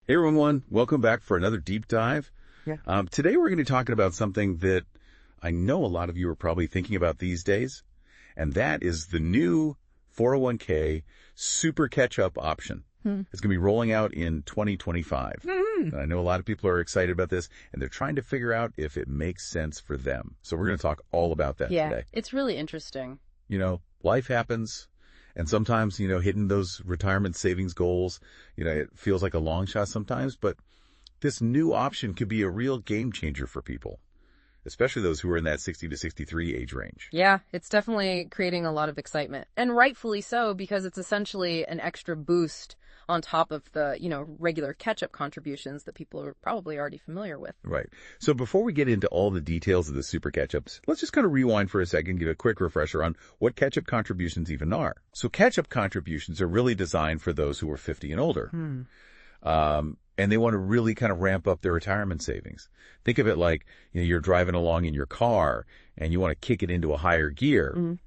Hey everyone, welcome back for another deep dive. Yeah. Today we're going to be talking about something that I know a lot of you are probably thinking about these days, and that is the new 401k super catch-up option. It's going to be rolling out in 2025. And I know a lot of people are excited about this, and they're trying to figure out if it makes sense for them. So we're going to talk all about that today. It's really interesting. Life happens. And sometimes, hitting those retirement savings goals, it feels like a long shot sometimes, but this new option could be a real game changer for people, especially those who are in that 60 to 63 age range. Yeah, it's definitely creating a lot of excitement, and rightfully so, because it's essentially an extra boost on top of the, regular catch-up contributions that people are probably already familiar with. Right. So before we get into all the details of the super catch-ups, let's just kind of rewind for a second, give a quick refresher on what catch-up contributions even are. So catch-up contributions are really designed for those who are 50 and older. And they want to really kind of ramp up their retirement savings. Think of it like, you're driving along in your car and you want to kick it into a higher gear,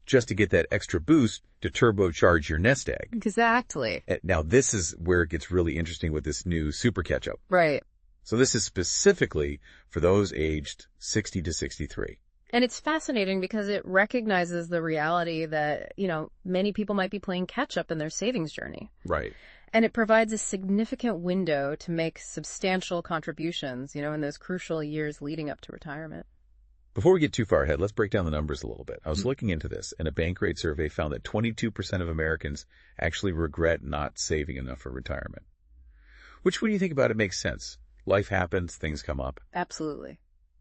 just to get that extra boost to turbocharge your nest egg. Exactly. Now, this is where it gets really interesting with this new super catch-up. Right. So this is specifically for those aged 60 to 63. And it's fascinating because it recognizes the reality that, many people might be playing catch-up in their savings journey. Right. And it provides a significant window to make substantial contributions, in those crucial years leading up to retirement. Before we get too far ahead, let's break down the numbers a little bit. I was looking into this, and a Bankrate survey found that 22% of Americans actually regret not saving enough for retirement. Which, when you think about it, makes sense. Life happens, things come up. Absolutely.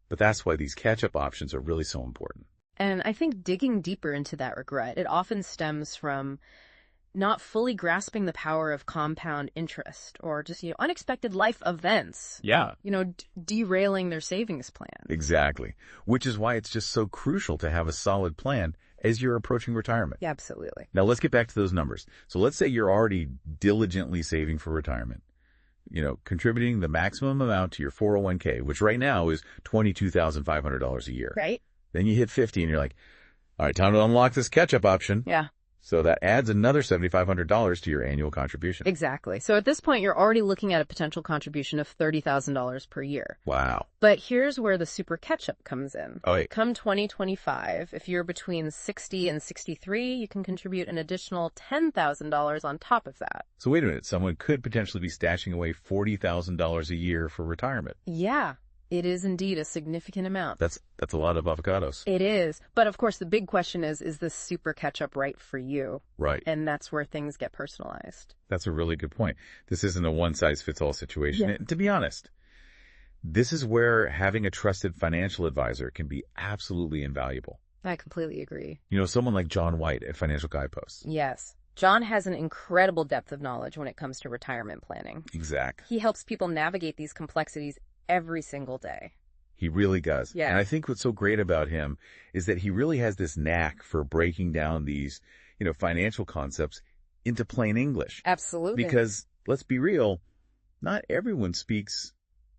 But that's why these catch-up options are really so important. And I think digging deeper into that regret, it often stems from not fully grasping the power of compound interest or just, unexpected life events. Yeah. Derailing their savings plan. Exactly. Which is why it's just so crucial to have a solid plan as you're approaching retirement. Yeah, absolutely. Now, let's get back to those numbers. So let's say you're already diligently saving for retirement, contributing the maximum amount to your 401k, which right now is $22,500 a year. Right. Then you hit 50 and you're like, all right, time to unlock this catch-up option. Yeah. So that adds another $7,500 to your annual contribution. Exactly. So at this point, you're already looking at a potential contribution of $30,000 per year. Wow. But here's where the super catch-up comes in. Oh, wait. Come 2025, if you're between 60 and 63, you can contribute an additional $10,000 on top of that. So wait a minute. Someone could potentially be stashing away $40,000 a year for retirement. Yeah. It is indeed a significant amount. That's a lot of avocados. It is. But of course, the big question is this super catch-up right for you? Right. And that's where things get personalized. That's a really good point. This isn't a one-size-fits-all situation. Yeah. And to be honest, this is where having a trusted financial advisor can be absolutely invaluable. I completely agree. Someone like John White at Financial Guideposts. Yes. John has an incredible depth of knowledge when it comes to retirement planning. Exactly. He helps people navigate these complexities every single day. He really does. Yeah. And I think what's so great about him is that he really has this knack for breaking down these, financial concepts into plain English. Absolutely. Because let's be real, not everyone speaks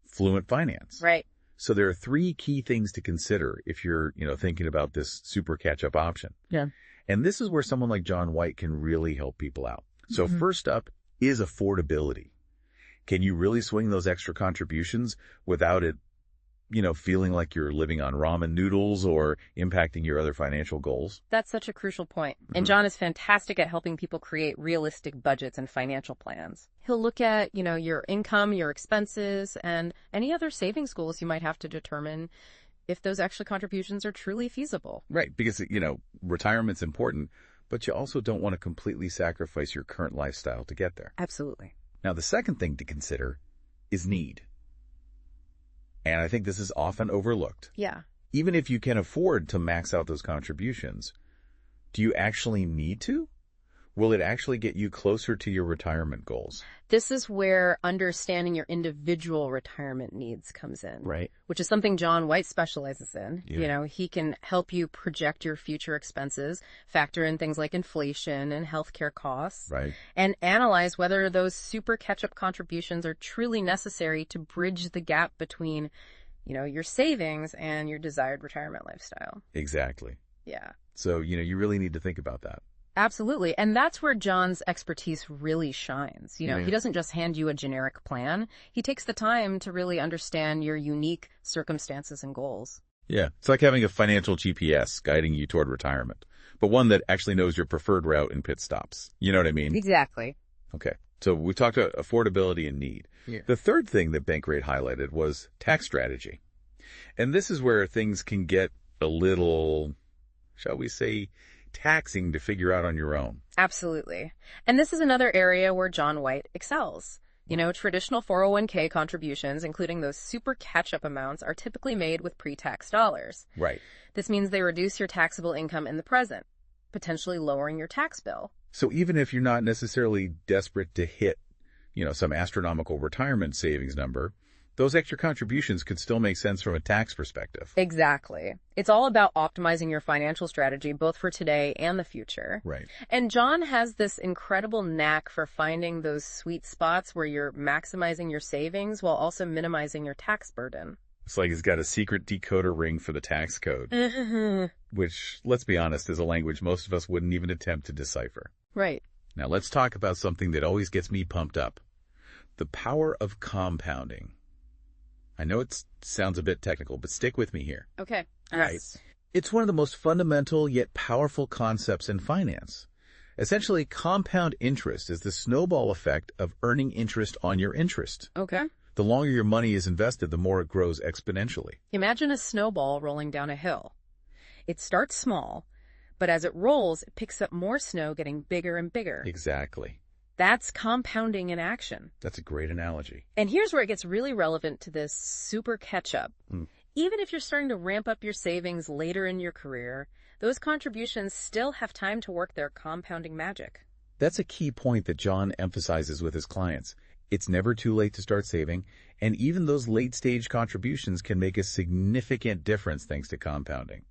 fluent finance. Right. So there are three key things to consider if you're, thinking about this super catch-up option. Yeah. And this is where someone like John White can really help people out. So first up is affordability. Can you really swing those extra contributions without it, feeling like you're living on ramen noodles or impacting your other financial goals? That's such a crucial point. And John is fantastic at helping people create realistic budgets and financial plans. He'll look at, your income, your expenses, and any other savings goals you might have to determine if those extra contributions are truly feasible. Right. Because, retirement's important, but you also don't want to completely sacrifice your current lifestyle to get there. Absolutely. Now, the second thing to consider is need. And I think this is often overlooked. Yeah. Even if you can afford to max out those contributions, do you actually need to? Will it actually get you closer to your retirement goals? This is where understanding your individual retirement needs comes in. Right. Which is something John White specializes in. Yeah. He can help you project your future expenses, factor in things like inflation and healthcare costs. Right. And analyze whether those super catch-up contributions are truly necessary to bridge the gap between, your savings and your desired retirement lifestyle. Exactly. Yeah. So, you really need to think about that. Absolutely. And that's where John's expertise really shines. You know, Yeah. he doesn't just hand you a generic plan. He takes the time to really understand your unique circumstances and goals. Yeah, it's like having a financial GPS guiding you toward retirement, but one that actually knows your preferred route and pit stops. You know what I mean? Exactly. Okay, so we talked about affordability and need. Yeah. The third thing that Bankrate highlighted was tax strategy. And this is where things can get a little, shall we say, taxing to figure out on your own. Absolutely. And this is another area where John White excels. You know, traditional 401k contributions, including those super catch-up amounts, are typically made with pre-tax dollars. Right. This means they reduce your taxable income in the present, potentially lowering your tax bill. So even if you're not necessarily desperate to hit, some astronomical retirement savings number, those extra contributions could still make sense from a tax perspective. Exactly. It's all about optimizing your financial strategy, both for today and the future. Right. And John has this incredible knack for finding those sweet spots where you're maximizing your savings while also minimizing your tax burden. It's like he's got a secret decoder ring for the tax code, which, let's be honest, is a language most of us wouldn't even attempt to decipher. Right. Now let's talk about something that always gets me pumped up. The power of compounding. I know it sounds a bit technical, but stick with me here. Okay. Right. It's one of the most fundamental yet powerful concepts in finance. Essentially, compound interest is the snowball effect of earning interest on your interest. Okay. The longer your money is invested, the more it grows exponentially. Imagine a snowball rolling down a hill. It starts small, but as it rolls, it picks up more snow, getting bigger and bigger. Exactly. That's compounding in action. That's a great analogy. And here's where it gets really relevant to this super catch-up. Even if you're starting to ramp up your savings later in your career, those contributions still have time to work their compounding magic. That's a key point that John emphasizes with his clients. It's never too late to start saving, and even those late-stage contributions can make a significant difference thanks to compounding.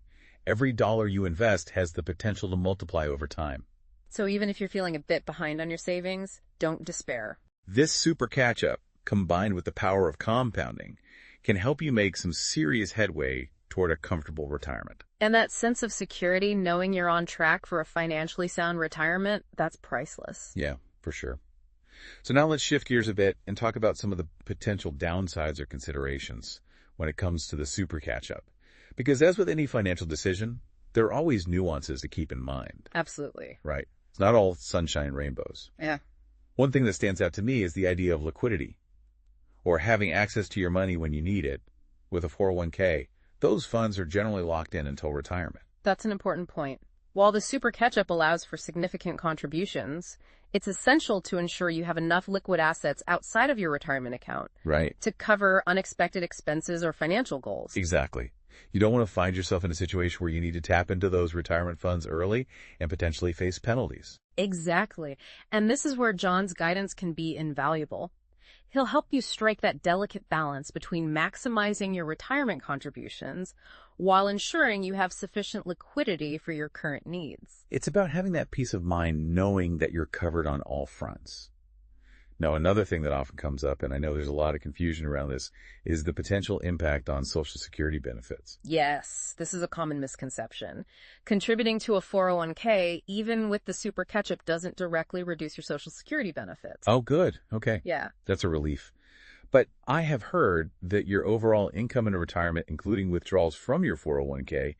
Every dollar you invest has the potential to multiply over time. So even if you're feeling a bit behind on your savings, don't despair. This super catch-up, combined with the power of compounding, can help you make some serious headway toward a comfortable retirement. And that sense of security, knowing you're on track for a financially sound retirement, that's priceless. Yeah, for sure. So now let's shift gears a bit and talk about some of the potential downsides or considerations when it comes to the super catch-up. Because as with any financial decision, there are always nuances to keep in mind. Absolutely. Right. It's not all sunshine and rainbows. Yeah. One thing that stands out to me is the idea of liquidity, or having access to your money when you need it. With a 401k, those funds are generally locked in until retirement. That's an important point. While the super catch-up allows for significant contributions, it's essential to ensure you have enough liquid assets outside of your retirement account Right. to cover unexpected expenses or financial goals. Exactly. You don't want to find yourself in a situation where you need to tap into those retirement funds early and potentially face penalties. Exactly. And this is where John's guidance can be invaluable. He'll help you strike that delicate balance between maximizing your retirement contributions while ensuring you have sufficient liquidity for your current needs. It's about having that peace of mind knowing that you're covered on all fronts. Now, another thing that often comes up, and I know there's a lot of confusion around this, is the potential impact on Social Security benefits. Yes, this is a common misconception. Contributing to a 401k, even with the super catch-up, doesn't directly reduce your Social Security benefits. Oh, good. Okay. Yeah. That's a relief. But I have heard that your overall income in retirement, including withdrawals from your 401k,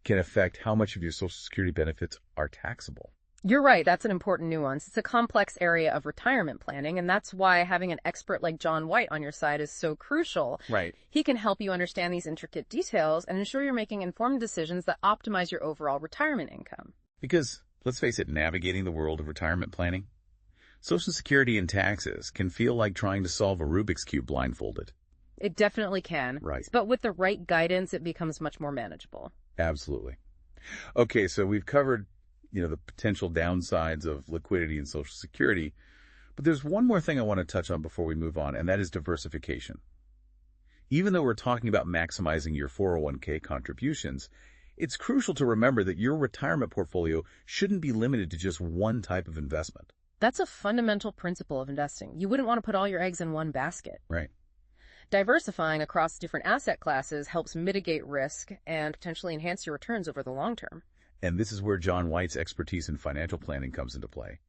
can affect how much of your Social Security benefits are taxable. You're right. That's an important nuance. It's a complex area of retirement planning, and that's why having an expert like John White on your side is so crucial. Right. He can help you understand these intricate details and ensure you're making informed decisions that optimize your overall retirement income. Because, let's face it, navigating the world of retirement planning, Social Security and taxes can feel like trying to solve a Rubik's Cube blindfolded. It definitely can. Right. But with the right guidance, it becomes much more manageable. Absolutely. Okay, so we've covered the potential downsides of liquidity and Social Security. But there's one more thing I want to touch on before we move on, and that is diversification. Even though we're talking about maximizing your 401k contributions, it's crucial to remember that your retirement portfolio shouldn't be limited to just one type of investment. That's a fundamental principle of investing. You wouldn't want to put all your eggs in one basket. Right. Diversifying across different asset classes helps mitigate risk and potentially enhance your returns over the long term. And this is where John White's expertise in financial planning comes into play.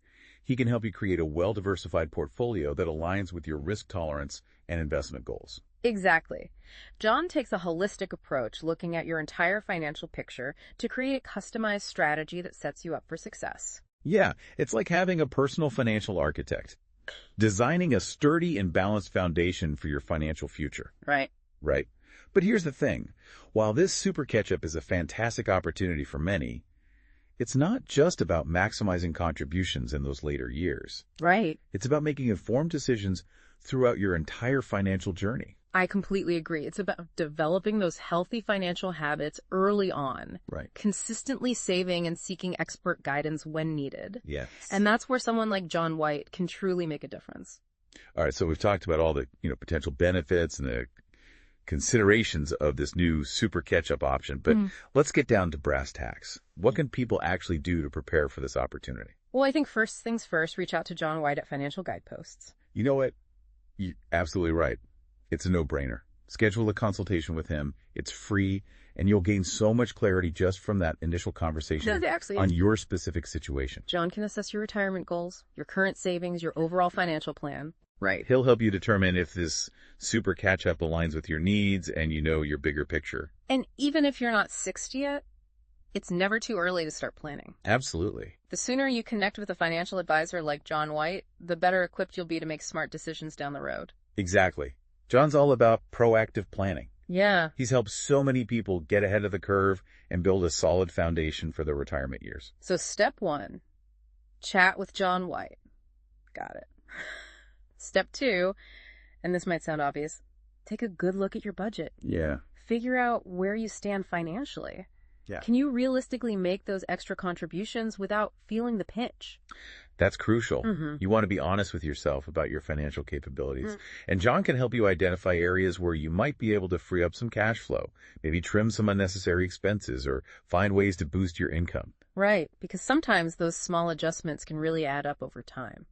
He can help you create a well-diversified portfolio that aligns with your risk tolerance and investment goals. Exactly. John takes a holistic approach, looking at your entire financial picture to create a customized strategy that sets you up for success. Yeah, it's like having a personal financial architect, designing a sturdy and balanced foundation for your financial future. Right. Right. But here's the thing. While this super catch-up is a fantastic opportunity for many, it's not just about maximizing contributions in those later years. Right. It's about making informed decisions throughout your entire financial journey. I completely agree. It's about developing those healthy financial habits early on. Right. Consistently saving and seeking expert guidance when needed. Yes. And that's where someone like John White can truly make a difference. All right, so we've talked about all the, potential benefits and the considerations of this new super catch-up option, but let's get down to brass tacks. What can people actually do to prepare for this opportunity? Well, I think first things first, reach out to John White at Financial Guideposts. You know what? You're absolutely right. It's a no-brainer. Schedule a consultation with him. It's free, and you'll gain so much clarity just from that initial conversation on your specific situation. John can assess your retirement goals, your current savings, your overall financial plan. Right. He'll help you determine if this super catch-up aligns with your needs and your bigger picture. And even if you're not 60 yet, it's never too early to start planning. Absolutely. The sooner you connect with a financial advisor like John White, the better equipped you'll be to make smart decisions down the road. Exactly. John's all about proactive planning. Yeah. He's helped so many people get ahead of the curve and build a solid foundation for their retirement years. So step 1, chat with John White. Got it. Step 2, and this might sound obvious, take a good look at your budget. Yeah. Figure out where you stand financially. Yeah. Can you realistically make those extra contributions without feeling the pinch? That's crucial. You want to be honest with yourself about your financial capabilities. And John can help you identify areas where you might be able to free up some cash flow, maybe trim some unnecessary expenses, or find ways to boost your income. Right, because sometimes those small adjustments can really add up over time.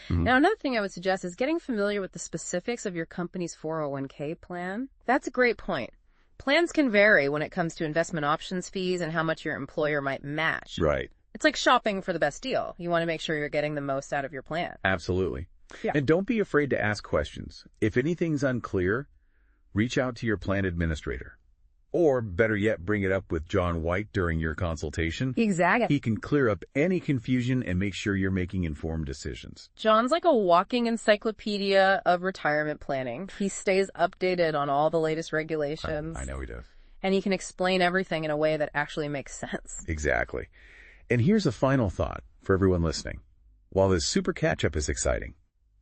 Now, another thing I would suggest is getting familiar with the specifics of your company's 401k plan. That's a great point. Plans can vary when it comes to investment options fees and how much your employer might match. Right. It's like shopping for the best deal. You want to make sure you're getting the most out of your plan. Absolutely. Yeah. And don't be afraid to ask questions. If anything's unclear, reach out to your plan administrator. Or, better yet, bring it up with John White during your consultation. Exactly. He can clear up any confusion and make sure you're making informed decisions. John's like a walking encyclopedia of retirement planning. He stays updated on all the latest regulations. I know he does. And he can explain everything in a way that actually makes sense. Exactly. And here's a final thought for everyone listening. While this super catch-up is exciting,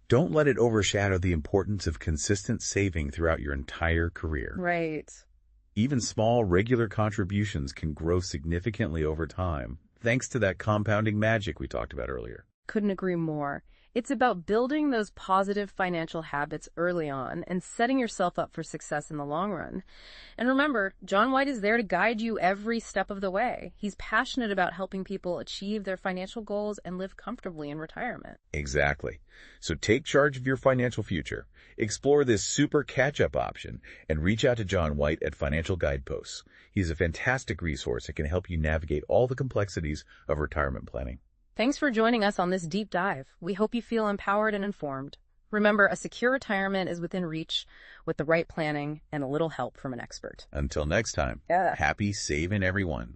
don't let it overshadow the importance of consistent saving throughout your entire career. Right. Even small, regular contributions can grow significantly over time, thanks to that compounding magic we talked about earlier. Couldn't agree more. It's about building those positive financial habits early on and setting yourself up for success in the long run. And remember, John White is there to guide you every step of the way. He's passionate about helping people achieve their financial goals and live comfortably in retirement. Exactly. So take charge of your financial future, explore this super catch-up option, and reach out to John White at Financial Guideposts. He's a fantastic resource that can help you navigate all the complexities of retirement planning. Thanks for joining us on this deep dive. We hope you feel empowered and informed. Remember, a secure retirement is within reach with the right planning and a little help from an expert. Until next time, happy saving, everyone.